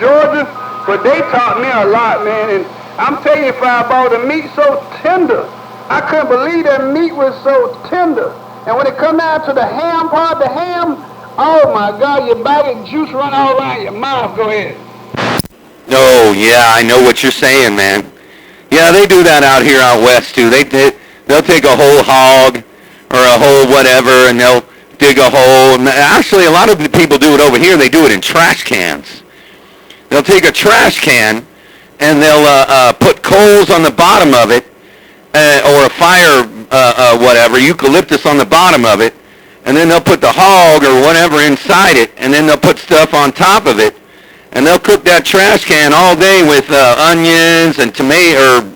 Georgia, but they taught me a lot, man. And I'm telling you, Fireball, the meat so tender. I couldn't believe that meat was so tender. And when it come down to the ham part, the ham, oh my God, your body juice run all around your mouth. Go ahead. Oh, yeah, I know what you're saying, man. Yeah, they do that out here out west, too. They'll take a whole hog or a whole whatever, and they'll dig a hole. And actually, a lot of the people do it over here. They do it in trash cans. They'll take a trash can, and they'll put coals on the bottom of it, or a fire, whatever, eucalyptus on the bottom of it, and then they'll put the hog or whatever inside it, and then they'll put stuff on top of it, and they'll cook that trash can all day with onions and tomatoes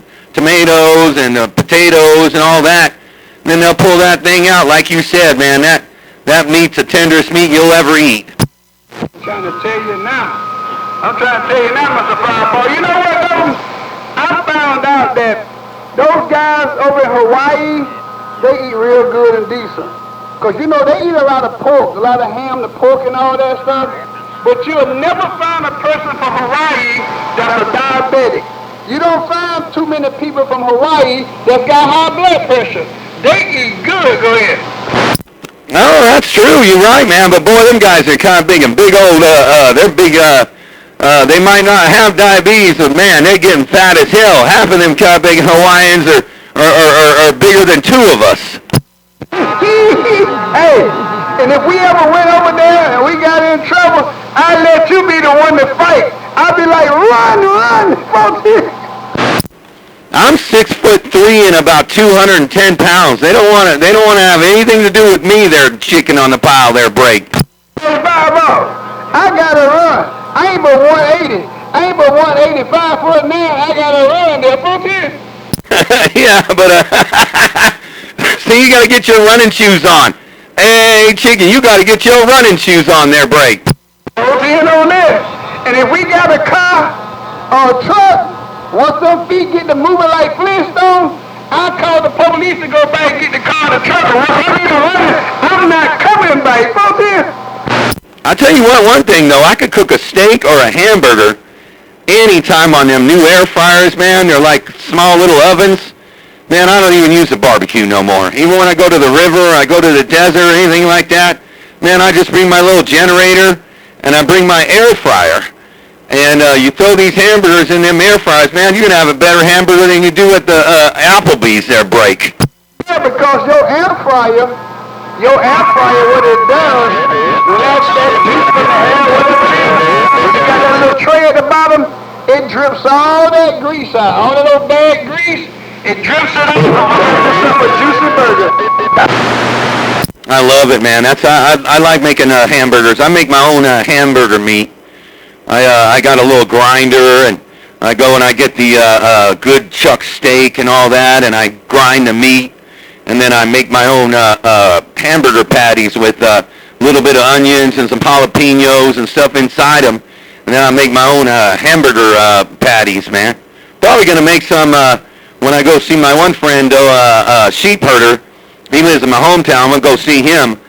and potatoes and all that. And then they'll pull that thing out, like you said, man. That meat's the tenderest meat you'll ever eat. I'm trying to tell you now, Mr. Fireball. You know what, though? I found out that those guys over in Hawaii, they eat real good and decent. Because, you know, they eat a lot of pork, a lot of ham, the pork and all that stuff. But you'll never find a person from Hawaii that's a diabetic. You don't find too many people from Hawaii that's got high blood pressure. They eat good. Go ahead. No, that's true. You're right, man. But boy, them guys are kind of big and big old. They're big. They might not have diabetes, but man, they're getting fat as hell. Half of them kind of big Hawaiians are bigger than two of us. Hey, and if we ever went over there and we got in trouble, I'd let you be the one to fight. I'd be like, run, folks. I'm 6'3" and about 210 pounds. They don't want to have anything to do with me. They're chicken on the pile. They're break. Hey, Bob, I gotta run. I ain't but 180. I ain't but 185 foot now. I gotta run there, folks. Yeah, but see, you gotta get your running shoes on. Hey, chicken, you gotta get your running shoes on there, break. Hold in on this. And if we got a car or a truck, once them feet get to moving like Flintstones, I'll call the police to go back and get the car and the truck. And once I'm running, I'm not coming back. I'll tell you what, one thing though, I could cook a steak or a hamburger anytime on them new air fryers, man. They're like small little ovens. Man, I don't even use the barbecue no more. Even when I go to the river, I go to the desert, anything like that, man, I just bring my little generator and I bring my air fryer. And you throw these hamburgers in them air fryers, man, you're going to have a better hamburger than you do at the Applebee's there, break. Yeah, because your air fryer, what it does, lets that juice from the air, whatever it is, when you got that little tray at the bottom, it drips all that grease out, all that little bad grease, it drips it out, it's a juicy burger. I love it, man. I like making hamburgers. I make my own hamburger meat. I got a little grinder, and I go and I get the good chuck steak and all that, and I grind the meat, and then I make my own hamburger patties with a little bit of onions and some jalapenos and stuff inside them, and then I make my own hamburger patties, man. Probably going to make some when I go see my one friend, sheep herder. He lives in my hometown. I'm going to go see him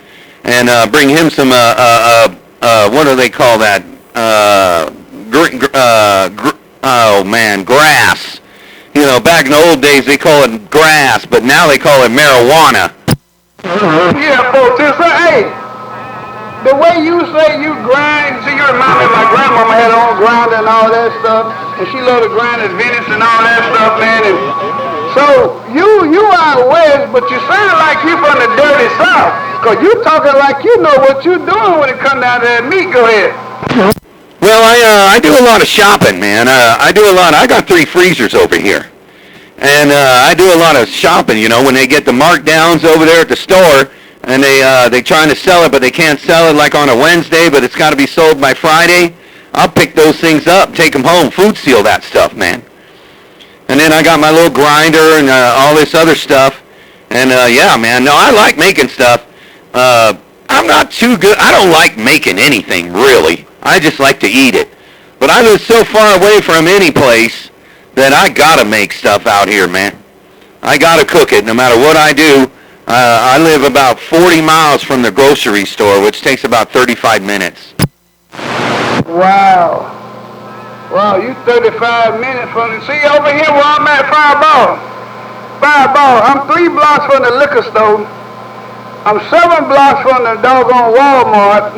and bring him some, what do they call that? Grass. You know, back in the old days they call it grass, but now they call it marijuana. Yeah, folks, hey, the way you say you grind, see, you remind me of my grandmama had her own grinder and all that stuff, and she loved to grind as Venice and all that stuff, man, and so you out west, but you sound like you from the dirty south, because you talking like you know what you doing when it comes down to that meat. Go ahead. Well, I do a lot of shopping, man. I got 3 freezers over here. And I do a lot of shopping, you know, when they get the markdowns over there at the store, and they trying to sell it, but they can't sell it like on a Wednesday, but it's got to be sold by Friday. I'll pick those things up, take them home, food seal that stuff, man. And then I got my little grinder and all this other stuff. And yeah, man, no, I like making stuff. I'm not too good. I don't like making anything, really. I just like to eat it. But I live so far away from any place that I got to make stuff out here, man. I got to cook it no matter what I do. I live about 40 miles from the grocery store, which takes about 35 minutes. Wow. Wow, you 35 minutes from the... See, over here where I'm at, Fireball. Fireball, I'm 3 blocks from the liquor store. I'm 7 blocks from the doggone Walmart.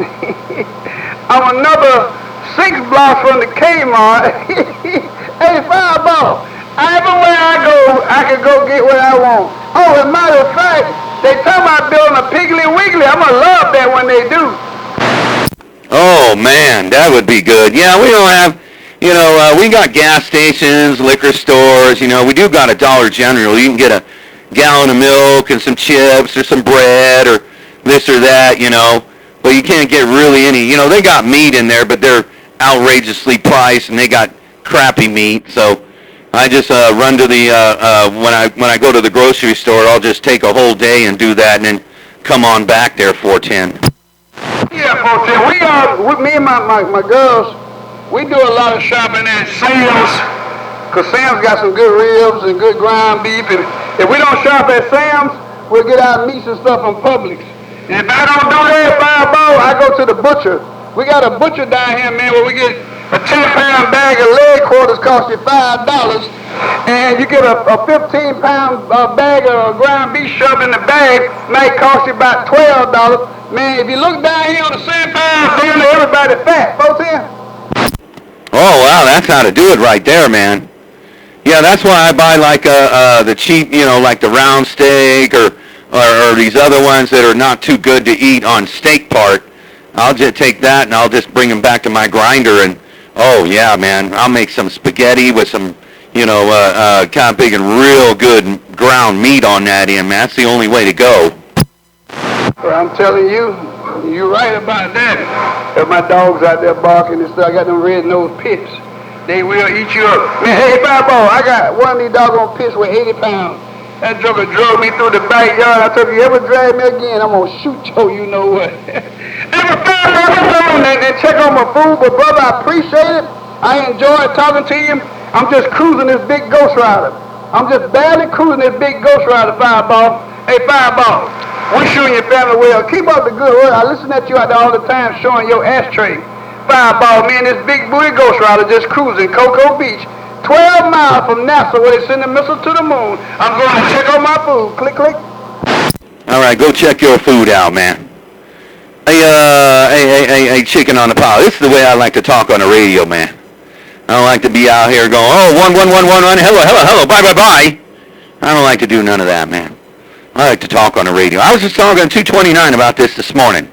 I'm another 6 blocks from the Kmart. Hey, Fireball, everywhere I go, I can go get what I want. Oh, as a matter of fact, they talking about building a Piggly Wiggly. I'm going to love that when they do. Oh, man, that would be good. Yeah, we don't have, we got gas stations, liquor stores. We do got a Dollar General. You can get a gallon of milk and some chips or some bread or this or that, But you can't get really any, they got meat in there, but they're outrageously priced and they got crappy meat. So I just run to the, when I go to the grocery store, I'll just take a whole day and do that and then come on back there 410. Yeah, 410. Me and my girls, we do a lot of shopping at Sam's, because Sam's got some good ribs and good ground beef. And if we don't shop at Sam's, we'll get our meats and stuff from Publix. And if I don't do that, Fireball, I go to the butcher. We got a butcher down here, man, where we get a 10-pound bag of leg quarters cost you $5, and you get a 15-pound bag of ground beef shoved in the bag, might cost you about $12. Man, if you look down here on the same pound, damn, everybody fat. 410. Oh, wow, that's how to do it right there, man. Yeah, that's why I buy like the cheap, like the round steak or these other ones that are not too good to eat on steak part. I'll just take that and I'll just bring them back to my grinder and, oh, yeah, man, I'll make some spaghetti with some, kind of big and real good ground meat on that end, man. That's the only way to go. Well, I'm telling you, you're right about that. If my dogs out there barking and stuff, I got them red-nosed pits. They will eat you up. Man, hey, Fireball, I got one of these doggone pits with 80 pounds. That joker drove me through the backyard. I told you, ever drag me again, I'm going to shoot you, you know what. Every Fireball, and check on my food, but brother, I appreciate it. I enjoy talking to you. I'm just cruising this big Ghost Rider. I'm just barely cruising this big Ghost Rider, Fireball. Hey, Fireball, wish you and your family well. Keep up the good work. I listen at you out there all the time showing your ashtray. Fireball, me and this big booty Ghost Rider just cruising Cocoa Beach. 12 miles from NASA where they send the missile to the moon. I'm going to check on my food. Click, click. All right, go check your food out, man. Hey, chicken on the pile. This is the way I like to talk on the radio, man. I don't like to be out here going, oh, 1, hello, bye. I don't like to do none of that, man. I like to talk on the radio. I was just talking on 229 about this morning.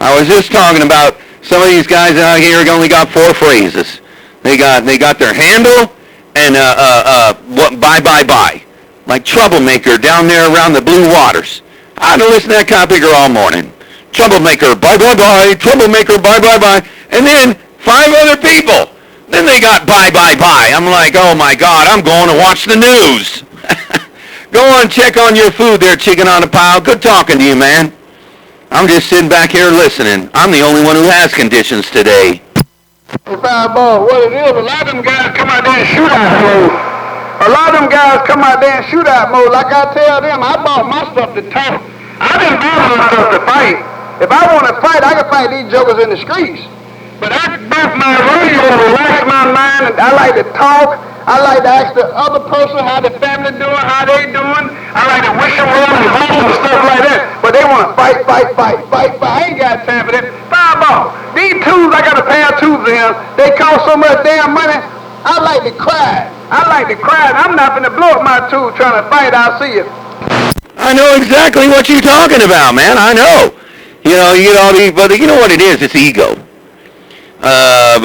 I was just talking about some of these guys out here only got 4 phrases. They got their handle and bye. Like Troublemaker down there around the Blue Waters. I had to listen to that copyright all morning. Troublemaker, bye. Troublemaker, bye. And then 5 other people. Then they got bye. I'm like, oh my God, I'm going to watch the news. Go on, check on your food there, chicken on the pile. Good talking to you, man. I'm just sitting back here listening. I'm the only one who has conditions today. Fireball, what it is, a lot of them guys come out there in shootout mode. Like I tell them, I bought my stuff to talk. I didn't buy my stuff to fight. If I want to fight, I can fight these jokers in the streets. But I bought my radio to relax my mind, and I like to talk. I like to ask the other person how the family doing, how they doing. I like to wish them well and home and stuff like that. But they want to fight. I ain't got time for that. Fireball, these tools, I got a pair of tools in them. They cost so much damn money. I like to cry. I'm not going to blow up my tool trying to fight. I'll see you. I know exactly what you're talking about, man. I know. You get all these, but you know what it is? It's ego. I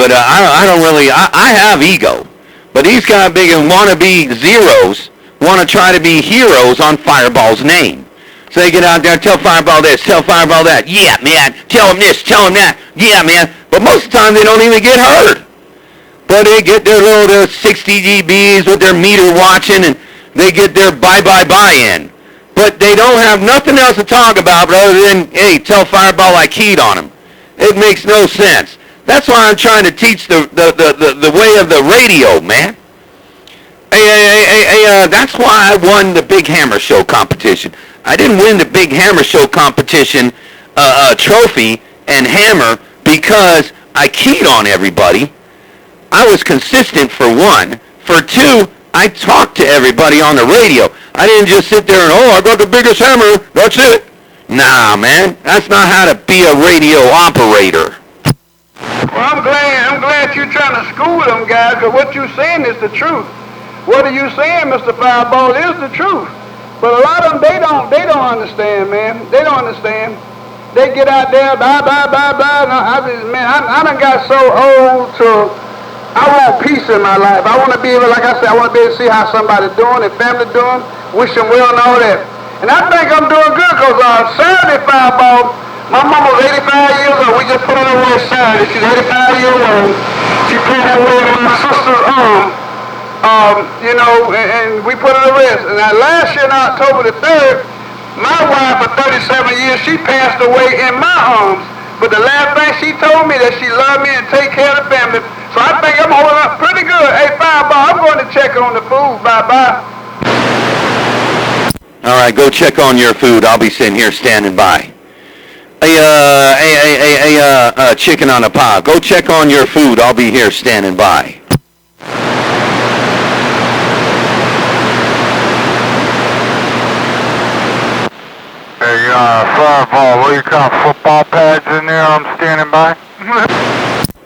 don't really, I have ego. But these kind of big and wannabe zeros want to try to be heroes on Fireball's name. So they get out there, tell Fireball this, tell Fireball that. Yeah, man. Tell him this, tell him that. Yeah, man. But most of the time they don't even get heard. But they get their little 60 dBs with their meter watching and they get their bye in. But they don't have nothing else to talk about other than, hey, tell Fireball I keyed on him. It makes no sense. That's why I'm trying to teach the way of the radio, man. That's why I won the Big Hammer Show competition. I didn't win the Big Hammer Show competition trophy and hammer because I keyed on everybody. I was consistent for one. For two, I talked to everybody on the radio. I didn't just sit there and, I got the biggest hammer, that's it. Nah, man, that's not how to be a radio operator. Well, I'm glad you're trying to school them guys, because what you're saying is the truth. What are you saying, Mr. Fireball, is the truth. But a lot of them, they don't understand, man. They don't understand. They get out there, blah, blah, blah, blah. I done got so old to, I want peace in my life. I want to be able, like I said, I want to be able to see how somebody's doing, their family doing, wish them well and all that. And I think I'm doing good, because Saturday, Fireball, my mama was 85 years old. We just put her away Saturday. She's 85 years old. She put her away with my sister's arm. And we put her to rest. And last year, on October the 3rd, my wife for 37 years, she passed away in my arms. But the last thing she told me that she loved me and take care of the family. So I think I'm holding up pretty good. Hey, Fireball, I'm going to check on the food. Bye-bye. All right, go check on your food. I'll be sitting here standing by. Chicken on a pie. Go check on your food. I'll be here standing by. Hey, Fireball, what do you got, football pads in there? I'm standing by.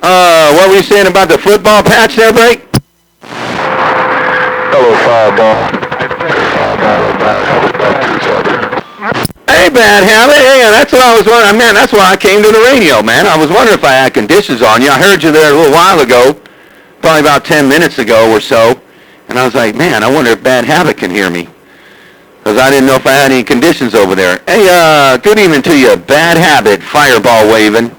What were you saying about the football patch there, Blake? Hello, Fireball. Hey, Bad Habit. Hey, that's what I was wondering. Man, that's why I came to the radio, man. I was wondering if I had conditions on you. I heard you there a little while ago, probably about 10 minutes ago or so, and I was like, man, I wonder if Bad Habit can hear me. Because I didn't know if I had any conditions over there. Hey, good evening to you, Bad Habit, fireball waving.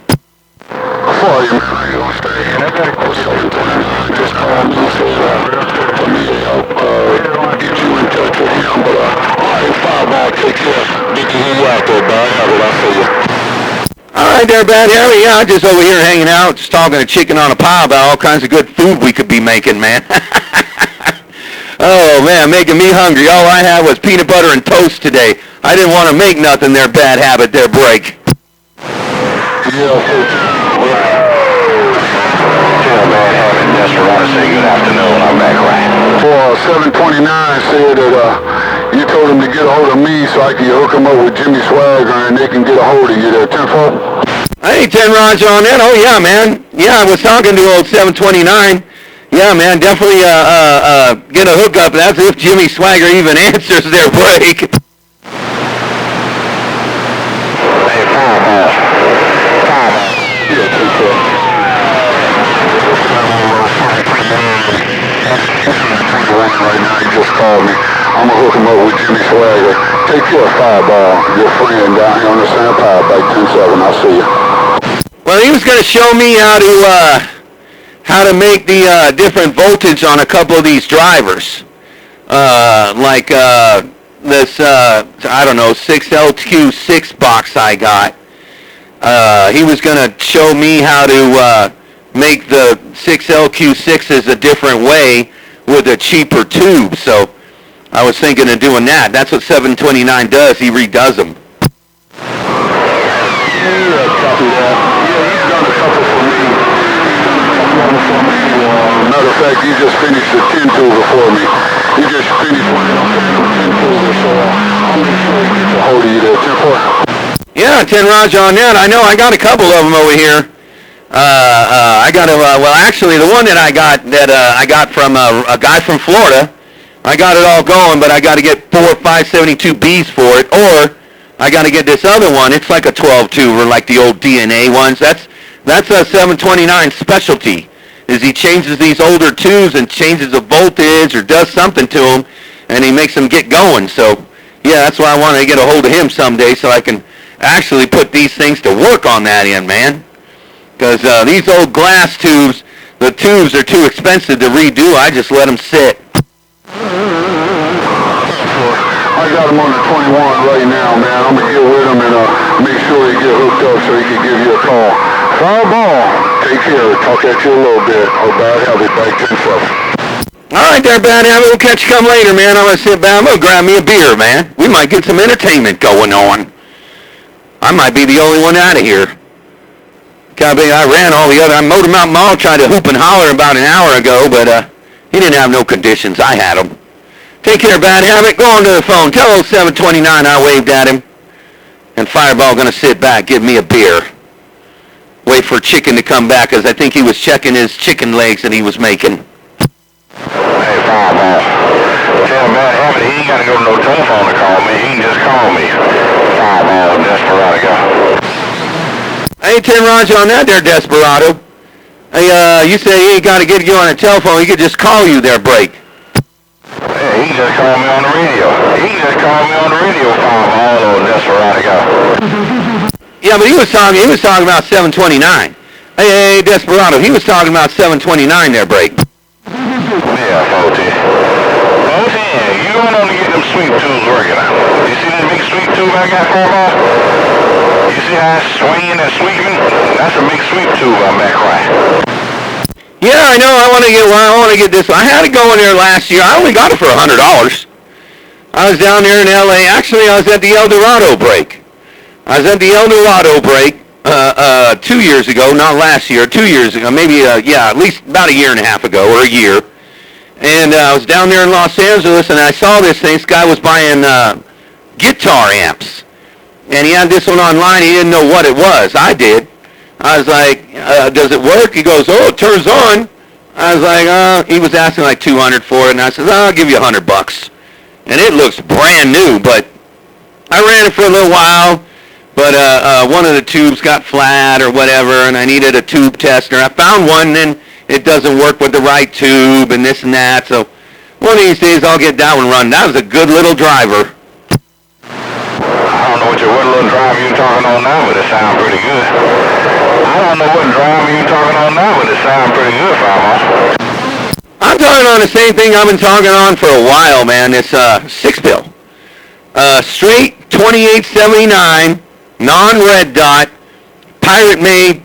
All right there, Bad Habit. Yeah, I'm just over here hanging out, just talking to Chicken on a Pie about all kinds of good food we could be making, man. Oh, man, making me hungry. All I had was peanut butter and toast today. I didn't want to make nothing there, Bad Habit, there, Break. Bad Habit, Desperado, say good afternoon. I'm back right. 729 said that you told him to get a hold of me so I can hook him up with Jimmy Swagger and they can get a hold of you there. 10-4? Hey, 10 Raj on that. Oh, yeah, man. Yeah, I was talking to old 729. Yeah, man, definitely get a hookup. That's if Jimmy Swagger even answers their break. Hey, Fireball. Right now, he just called me. I'm going to hook him up with Jimmy Swagger. Take care of Fireball, your friend down here on the Sandpile by 10-7. I'll see you. Well, he was going to show me how to make the different voltage on a couple of these drivers. This, I don't know, 6LQ6 box I got. He was going to show me how to make the 6LQ6s a different way with a cheaper tube. So I was thinking of doing that. That's what 729 does. He redoes them. Yeah, copy that. Yeah, he's done a couple for me. Matter of fact, he just finished the 10 tuber for me. He just finished one of the 10 tubers, so I'm just sure he gets a hold of you there. 10-4. Yeah, 10 Raj on that. I know I got a couple of them over here. Actually, the one that I got from a guy from Florida, I got it all going, but I got to get 4 572Bs for it, or I got to get this other one. It's like a 12 tuber, like the old DNA ones. That's a 729 specialty. Is he changes these older tubes and changes the voltage or does something to them, and he makes them get going. So, yeah, that's why I want to get a hold of him someday so I can actually put these things to work on that end, man. Because these old glass tubes, the tubes are too expensive to redo. I just let them sit. I got him on the 21 right now, man. I'm going to get with him and make sure he get hooked up so he can give you a call. Fireball, take care. Talk at you a little bit. Oh, Bad Habit, back 10-7. All right there, Bad Habit. We'll catch you come later, man. I'm going to sit back. I'm going to grab me a beer, man. We might get some entertainment going on. I might be the only one out of here. I ran all the other. I mowed him out mall, tried to hoop and holler about an hour ago, but he didn't have no conditions. I had him. Take care, Bad Habit. Go on to the phone. Tell old 729 I waved at him. And Fireball going to sit back, give me a beer. Wait for Chicken to come back, because I think he was checking his chicken legs that he was making. Hey, Fireball. Tell Bad Habit he ain't got to go to no telephone to call me. He can just call me. Fireball, desperado. Hey, Tim Roger on that there, Desperado. Hey, you say he ain't got to get you on a telephone. He could just call you there, Break. Yeah, he can just call me on the radio. He can just call me on the radio, Fireball, or desperado. Yeah, but he was talking about 729. Hey, Desperado, he was talking about 729 there, Break. Yeah, Foti. Foti, you going on to get them sweep tubes working out. You see that big sweep tube I got, Fireball? You see how it's swinging and sweeping? That's a big sweep tube I'm back right. Yeah, I know. I want to get this one. I had to go in there last year. I only got it for $100. I was down there in L.A. Actually, I was at the El Dorado break. At least 2 years ago, not last year, 2 years ago, maybe, at least about a year and a half ago, or a year. And I was down there in Los Angeles, and I saw this thing. This guy was buying guitar amps. And he had this one online. He didn't know what it was. I did. I was like, does it work? He goes, oh, it turns on. I was like, he was asking like $200 for it. And I said, I'll give you $100. And it looks brand new, but I ran it for a little while. But one of the tubes got flat or whatever, and I needed a tube tester. I found one, and it doesn't work with the right tube and this and that. So one of these days I'll get that one run. That was a good little driver. I don't know what little driver you're talking on now, but it sounds pretty good. I'm talking on the same thing I've been talking on for a while, man. It's six-bill. Straight 2879, non-red dot, pirate-made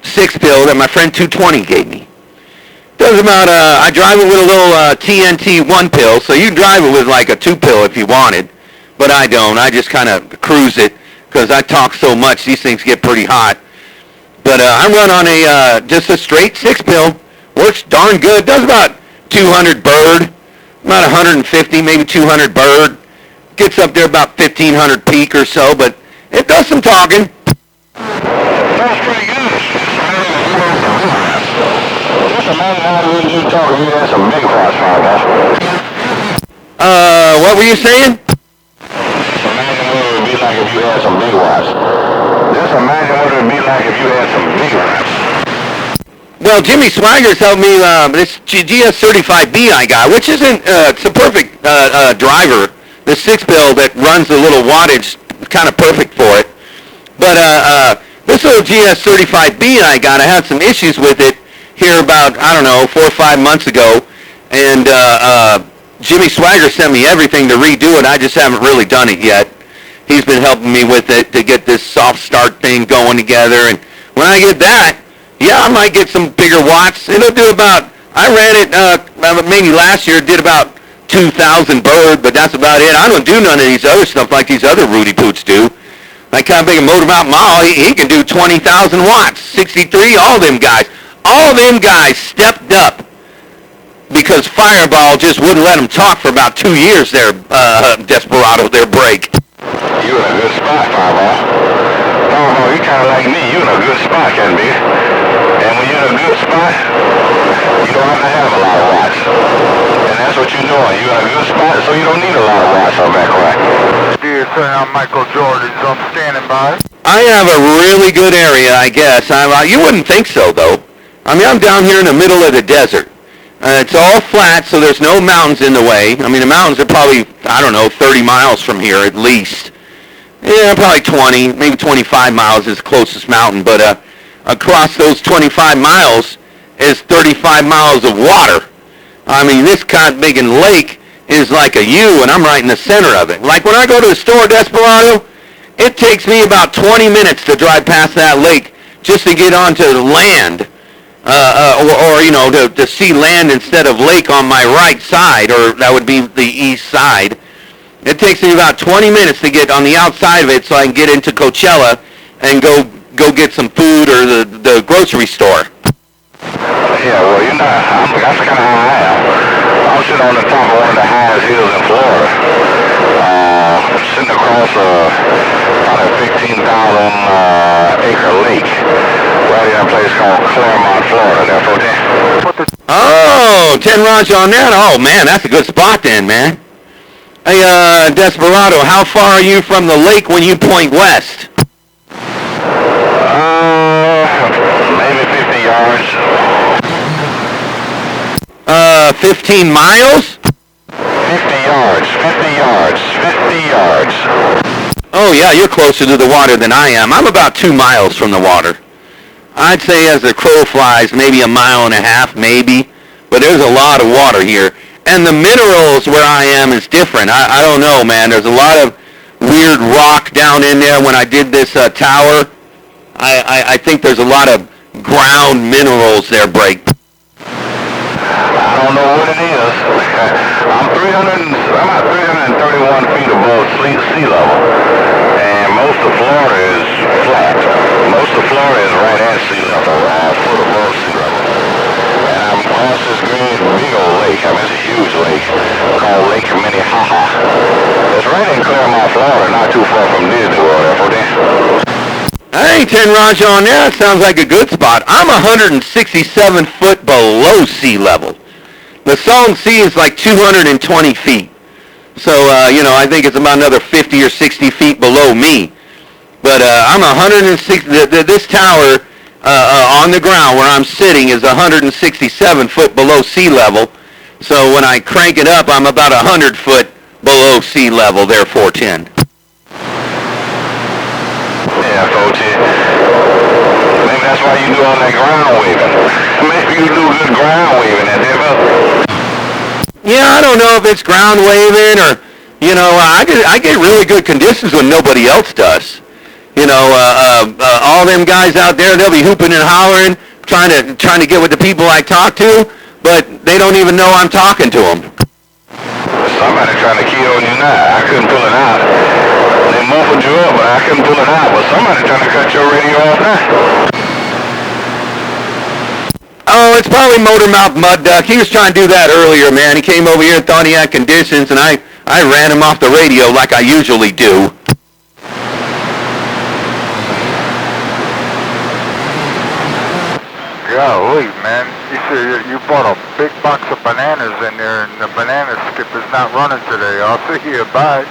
six-bill that my friend 220 gave me. Does about, I drive it with a little TNT one-pill, so you can drive it with like a two-pill if you wanted. But I don't. I just kind of cruise it because I talk so much. These things get pretty hot. But I run on just a straight six-pill. Works darn good. Does about 200 bird, about 150, maybe 200 bird. Gets up there about 1,500 peak or so, but it does some talking. That's pretty good. Just imagine how you talking. You had some big horse, Fireball. What were you saying? Imagine what it would be like if you had some big ones. Just imagine what it would be like if you had some big ones. Well, Jimmy Swagger's helped me, this GS35B I got, which isn't, it's a perfect driver. The six-bill that runs the little wattage, kind of perfect for it. But this little GS35B I got, I had some issues with it here about, 4 or 5 months ago. And Jimmy Swagger sent me everything to redo it. I just haven't really done it yet. He's been helping me with it to get this soft start thing going together. And when I get that, I might get some bigger watts. It'll do about, I ran it maybe last year, did about 2,000 bird, but that's about it. I don't do none of these other stuff like these other Rudy Poots do. Like kind of big a motor mount mile, he can do 20,000 watts, 63, all them guys stepped up because Fireball just wouldn't let them talk for about 2 years there, Desperado, their break. You in a good spot, Fireball. Fireball, you kind of like me. You in a good spot, can be. And when you're in a good spot, you don't have to have a lot of watts. And that's what you're doing. You're in a good spot, so you don't need a lot of watts on that crack. Dear sir, I'm Michael Jordan. I'm standing by. I have a really good area, I guess. You wouldn't think so, though. I mean, I'm down here in the middle of the desert. It's all flat, so there's no mountains in the way. I mean, the mountains are probably, 30 miles from here at least. Yeah, probably 20, maybe 25 miles is the closest mountain. But across those 25 miles is 35 miles of water. I mean, this Big Lake is like a U, and I'm right in the center of it. Like when I go to the store, Desperado, it takes me about 20 minutes to drive past that lake just to get onto the land. To see land instead of lake on my right side, or that would be the east side. It takes me about 20 minutes to get on the outside of it so I can get into Coachella and go go get some food or the grocery store. Yeah, well, you know, that's kind of how I am. I'm sitting on the top of one of the highest hills in Florida. Sitting across probably a 15,000-acre lake right in a place called Claremont, Florida. Oh, 10 roger on that. Oh, man, that's a good spot then, man. Hey, Desperado, how far are you from the lake when you point west? Maybe 50 yards. 15 miles? 50 yards. Oh, yeah, you're closer to the water than I am. I'm about 2 miles from the water. I'd say as the crow flies, maybe a mile and a half, maybe. But there's a lot of water here. And the minerals where I am is different. I don't know, man. There's a lot of weird rock down in there when I did this tower. I think there's a lot of ground minerals there, Break. I don't know what it is. I'm about 331 feet above sea level. And most of Florida is flat. Most of Florida is right at sea level, foot above sea level. And I'm across this great big old lake. I mean, it's a huge lake called Lake Minnehaha. It's right in Claremont, Florida, not too far from Disney World, Hey, 10 roger on there. Sounds like a good spot. I'm 167 foot below sea level. The Salton Sea is like 220 feet. So, I think it's about another 50 or 60 feet below me. But I'm 160, this tower on the ground where I'm sitting is 167 foot below sea level. So when I crank it up, I'm about 100 foot below sea level, therefore 10. Yeah, folks. Maybe that's why you do all that ground waving. Maybe you do good ground waving at them. Yeah, I don't know if it's ground waving or, I get really good conditions when nobody else does. All them guys out there, they'll be hooping and hollering, trying to get with the people I talk to, but they don't even know I'm talking to them. Somebody trying to key on you now. I couldn't pull it out. They muffled you up, but I couldn't pull it out. But somebody trying to cut your radio off now. Oh, it's probably Motormouth Mud Duck. He was trying to do that earlier, man. He came over here and thought he had conditions, and I ran him off the radio like I usually do. Golly, man. You said you bought a big box of bananas in there, and the banana skip is not running today. I'll see you. Bye.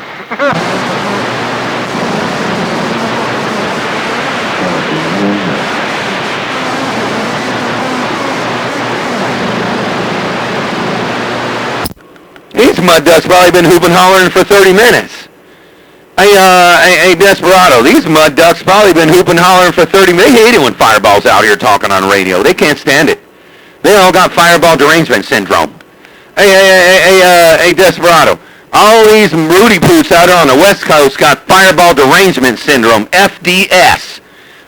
These mud ducks probably been hooping hollering for 30 minutes. Hey, Desperado, these mud ducks probably been hooping hollering for 30 minutes. They hate it when Fireball's out here talking on radio. They can't stand it. They all got Fireball derangement syndrome. Hey, Desperado, all these Rudy Poots out here on the West Coast got Fireball derangement syndrome, FDS.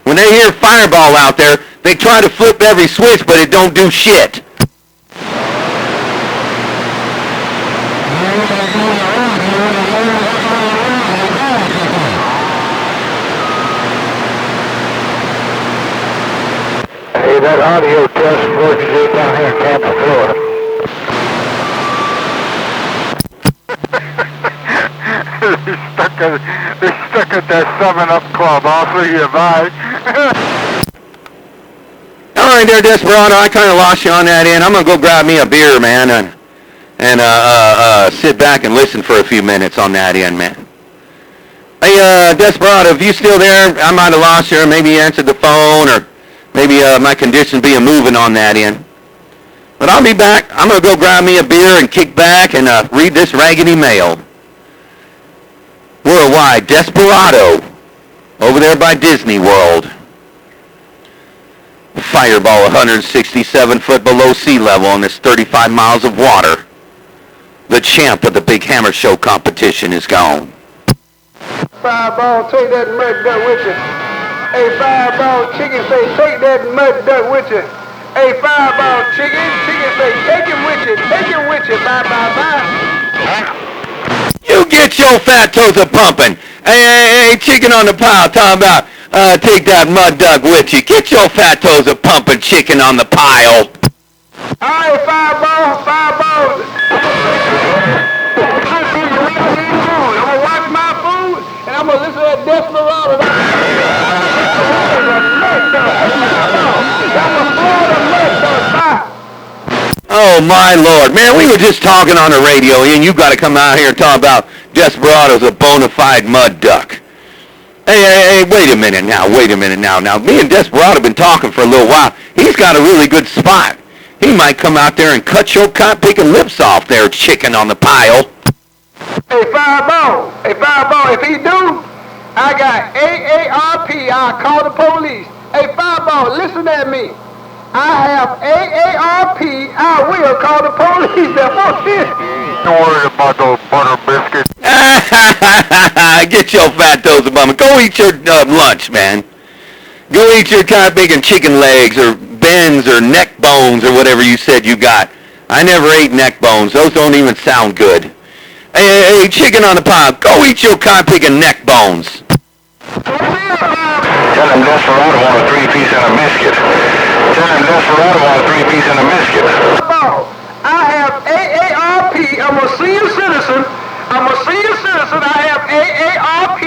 When they hear Fireball out there, they try to flip every switch, but it don't do shit. Hey, that audio test works good down here in Tampa, Florida. They stuck at that 7-Up club. I'll see you. Bye. All right there, Desperado. I kind of lost you on that end. I'm going to go grab me a beer, man, and sit back and listen for a few minutes on that end, man. Hey, Desperado, if you still there, I might have lost you, or maybe you answered the phone, or maybe my condition being moving on that end. But I'll be back. I'm going to go grab me a beer and kick back and read this raggedy mail. Worldwide, Desperado, over there by Disney World. Fireball 167 foot below sea level on this 35 miles of water. The champ of the Big Hammer Show competition is gone. Fireball, take that mud duck with you. Hey, Fireball, chicken say, take that mud duck with you. Hey, Fireball, chicken say, take him with you. Take him with you. Bye, bye, bye. You get your fat toes a pumping. Hey, chicken on the pile, talking about take that mud duck with you. Get your fat toes a pumping chicken on the pile. All right, Fireball. I'm gonna watch my food, and I'm gonna listen to that desperado. Oh, my Lord. Man, we were just talking on the radio, and you got to come out here and talk about Desperado's a bona fide mud duck. Hey, wait a minute now. Now, me and Desperado have been talking for a little while. He's got a really good spot. He might come out there and cut your cotton-picking lips off there, chicken on the pile. Hey, Fireball, if he do, I got AARP. I'll call the police. Hey, Fireball, listen at me. I have AARP. I will call the police. Don't worry about those butter biscuits. Get your fat toes above. Go eat your lunch, man. Go eat your cotton-picking chicken legs or bends or neck bones or whatever you said you got. I never ate neck bones. Those don't even sound good. Hey, chicken on the pile. Go eat your cotton-picking neck bones. Tell him Desperado want a 3-piece and a biscuit. Tell him Desperado want a 3-piece and a biscuit. I have AARP. I'm a senior citizen. I have AARP,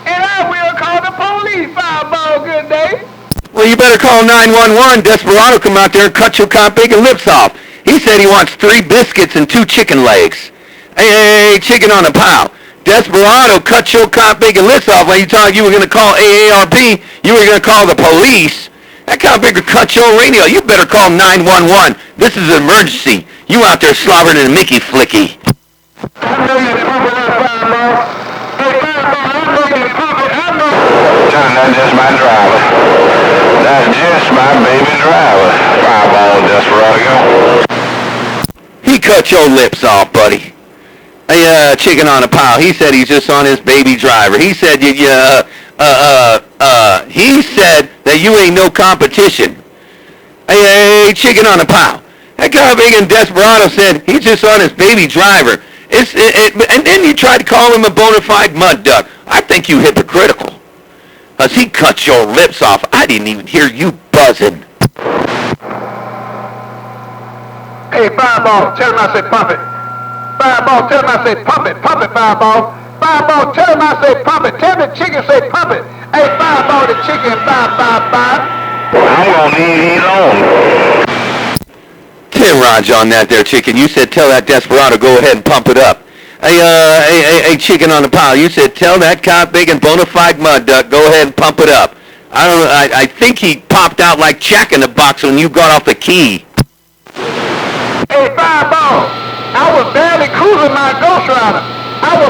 and I will call the police. Fireball, good day. Well, you better call 911. Desperado come out there and cut your cotton-picking lips off. He said he wants 3 biscuits and 2 chicken legs. Hey, chicken on the pile. Desperado cut your cotton-picking lips off when you thought you were going to call AARP. You were going to call the police. That cotton-picker cut your radio. You better call 911. This is an emergency. You out there slobbering in a Mickey Flicky. Tell him that's just my driver. That's just my baby driver. Fireball, Desperado. He cut your lips off, buddy. Hey, chicken on a pile. He said he's just on his baby driver. He said he said that you ain't no competition. Hey, chicken on a pile. That guy big and Desperado said he's just on his baby driver. And then you tried to call him a bona fide mud duck. I think you hypocritical. Because he cut your lips off. I didn't even hear you buzzing. Hey, Fireball, tell him I said pump it. Fireball, tell him I said pump it, Fireball. Fireball, tell him I said pump it. Tell the chicken say pump it. Hey, Fireball, the chicken, bye. I'm going to leave him alone. Tim Raj on that there, chicken. You said tell that Desperado go ahead and pump it up. Hey, chicken on the pile. You said tell that cop big and bona fide mud duck go ahead and pump it up. I think he popped out like Jack in the Box when you got off the key. Hey, Fireball, I was barely cruising my Ghost Rider. But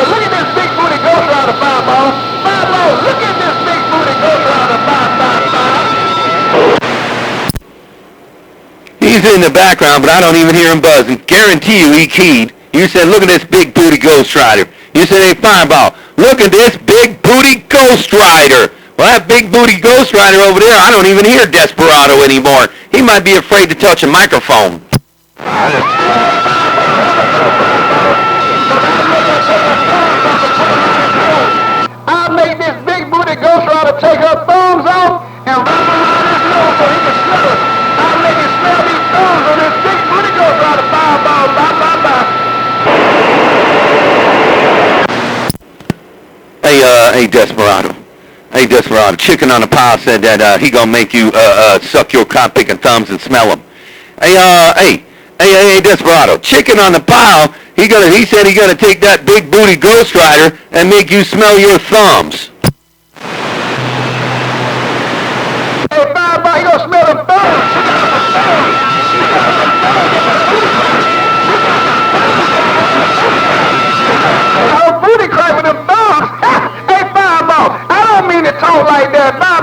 look at this big booty Ghost Rider, Fireball. Fireball, look at this big booty Ghost Rider, He's in the background, but I don't even hear him buzzing. Guarantee you he keyed. You said, look at this big booty Ghost Rider. You said, hey, Fireball, look at this big booty Ghost Rider. Well, that big booty Ghost Rider over there, I don't even hear Desperado anymore. He might be afraid to touch a microphone. I'll make this big booty Ghost Rider take her thumbs off and run around his nose so he can smell it. I'll make it smell these thumbs on this big booty Ghost Rider. Fireball, bye. Hey, Desperado, chicken on the pile said that he gonna make you suck your cop-picking thumbs and smell them. Hey, Desperado, chicken on the pile, he said he gonna take that big booty Ghost Rider and make you smell your thumbs. Hey, Fireball, he gonna smell them thumbs. Oh, booty cry with them thumbs. Hey, Fireball, I don't mean to talk like that. Bye.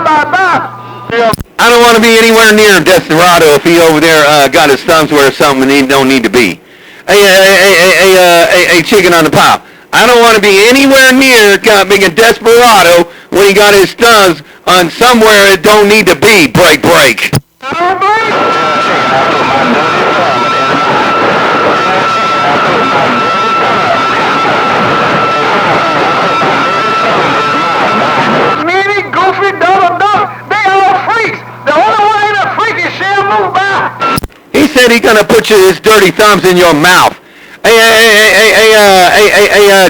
I don't want to be anywhere near Desperado if he over there got his thumbs where something he don't need to be. Hey, chicken on the pile. I don't want to be anywhere near being a Desperado when he got his thumbs on somewhere it don't need to be. Break. said he's gonna put his dirty thumbs in your mouth. Hey,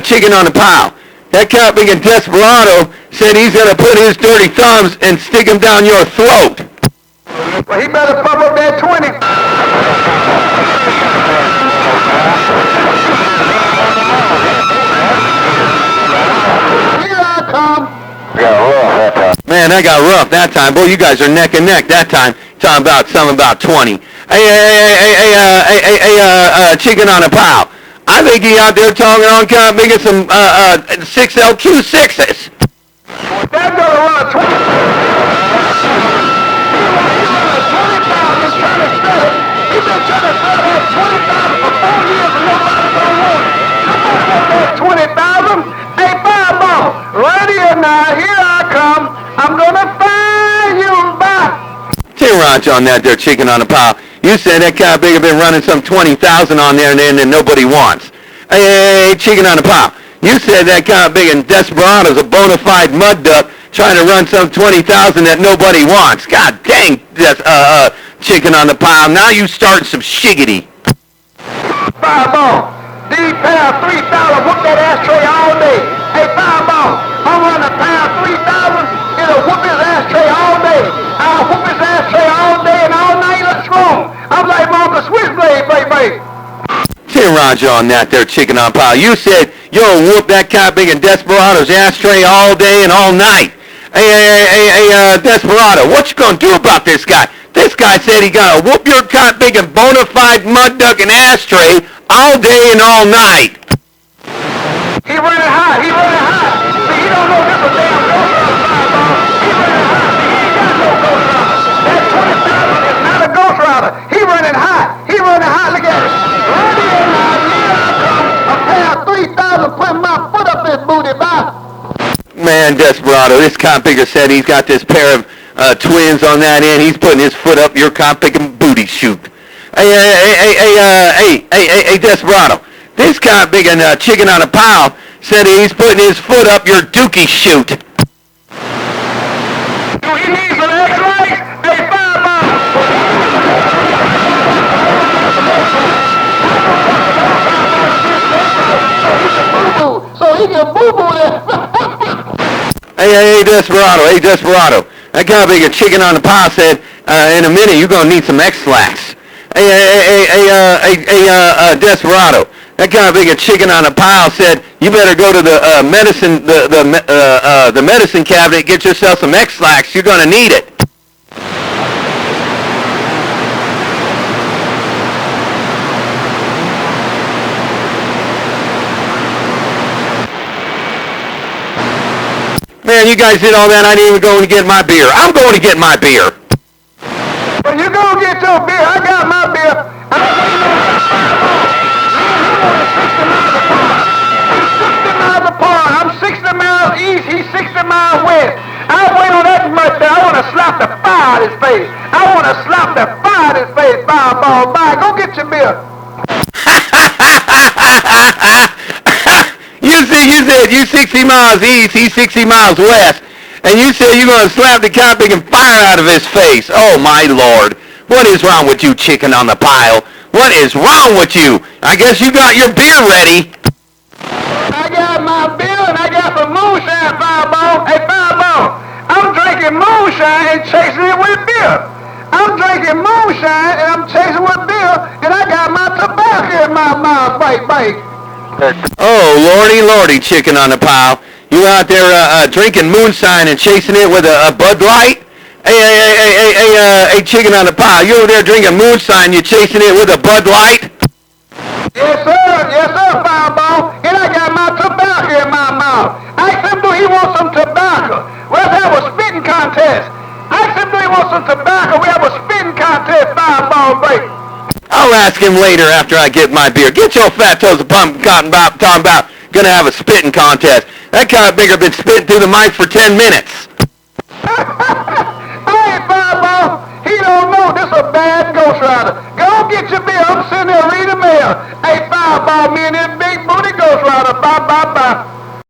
chicken on the pile. That cat big and desperado said he's gonna put his dirty thumbs and stick them down your throat. Well, he better pump up that 20. Here I come. Man, that got rough that time. Boy, you guys are neck and neck that time. Talking about something about 20. Chicken on a pile. I think he out there talking on kind of making some 6LQ6s. That's gonna run a 20. He's been trying to sell that 20,000 for 4 years and nobody's gonna want it. That 20,000. Hey, Fireball, right here now. Here I come. I'm gonna find you back. T-Ranch on that there chicken on a pile. You said that kind of big have been running some 20,000 on there and then nobody wants. Hey, chicken on a pile. You said that kind of big and Desperado's a bona fide mud duck trying to run some 20,000 that nobody wants. God dang, that's chicken on the pile. Now you starting some shiggity. Fireball, D-Pound 3,000, whoop that ashtray all day. Hey, Fireball, I'm running a pound 3,000, it'll whoop his ashtray all day. I'll whoop his ashtray all day and all night strong. I'm like Uncle Switchblade, baby. T-Roger on that there chicken on pile. You said you'll whoop that kind of big and Desperado's ashtray all day and all night. Hey, Desperado, what you gonna do about this guy? This guy said he gonna whoop your kind of big and bona fide mud duck and ashtray all day and all night. He running hot. See, he don't know this a damn ghost rider, Fireball. He running hot. He ain't got no ghost rider. That 20,000 is not a ghost rider. He running hot. Look at it. Right here now. Here I come. A pound 3,000 putting my foot up his booty, bye. Man, Desperado, this compigger said he's got this pair of twins on that end. He's putting his foot up your compigger booty shoot. Hey, Desperado, this compigger chicken on a pile said he's putting his foot up your dookie shoot. Do he need some X-rays? Hey, Fireball. So he can boo-boo there. Hey, Desperado. That guy big a chicken on the pile said, in a minute you're gonna need some X-Lax. Hey, Desperado. That guy big a chicken on a pile said, you better go to the medicine cabinet, get yourself some X-Lax. You're gonna need it. Man, you guys did all that. I didn't even go and get my beer. I'm going to get my beer. Well, you go get your beer. I got my beer. I'm 60 miles apart. I'm 60 miles east. He's 60 miles west. I wait on that much there. I want to slap the fire out of his face. Fireball. Bye. Go get your beer. You said you 60 miles east, he's 60 miles west, and you said you're going to slap the comping and fire out of his face. Oh, my Lord. What is wrong with you, chicken on the pile? What is wrong with you? I guess you got your beer ready. I got my beer and I got some moonshine, Fireball. Hey, Fireball, I'm drinking moonshine and chasing it with beer. I'm drinking moonshine and I'm chasing with beer, and I got my tobacco in my mouth, bite. Oh, lordy, chicken on the pile. You out there drinking moonshine and chasing it with a Bud Light? Hey, chicken on the pile. You over there drinking moonshine, you chasing it with a Bud Light? Yes, sir, Fireball. And I got my tobacco in my mouth. I asked him, do he want some tobacco? Let's have a spitting contest. I asked him, do he want some tobacco? We have a spitting contest, Fireball, baby. I'll ask him later after I get my beer. Get your fat toes of pumpkin cotton about talking about gonna have a spitting contest. That kind of bigger been spitting through the mic for 10 minutes. Hey, Fireball, he don't know this a bad ghost rider. Go get your beer. I'm sitting there reading mail. Hey, Fireball, me and this big booty ghost rider. Bye.